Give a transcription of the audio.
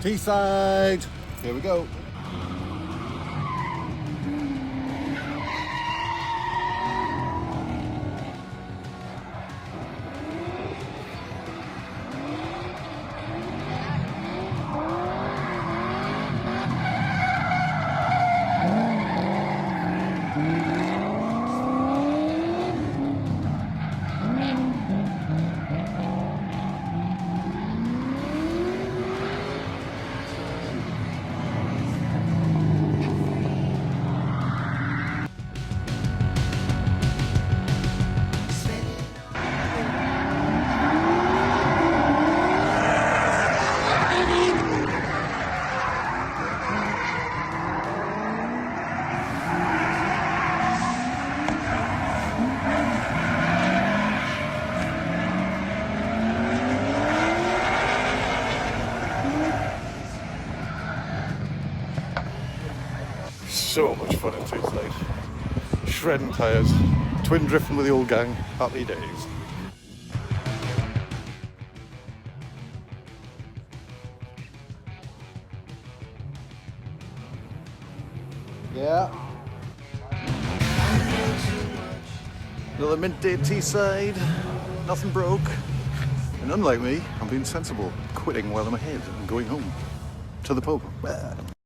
Teesside. Here we go. So much fun at Teesside. Shredding tyres, twin drifting with the old gang, happy days. Yeah. Another mint day at Teesside, nothing broke. And unlike me, I'm being sensible, quitting while I'm ahead and going home. To the pub.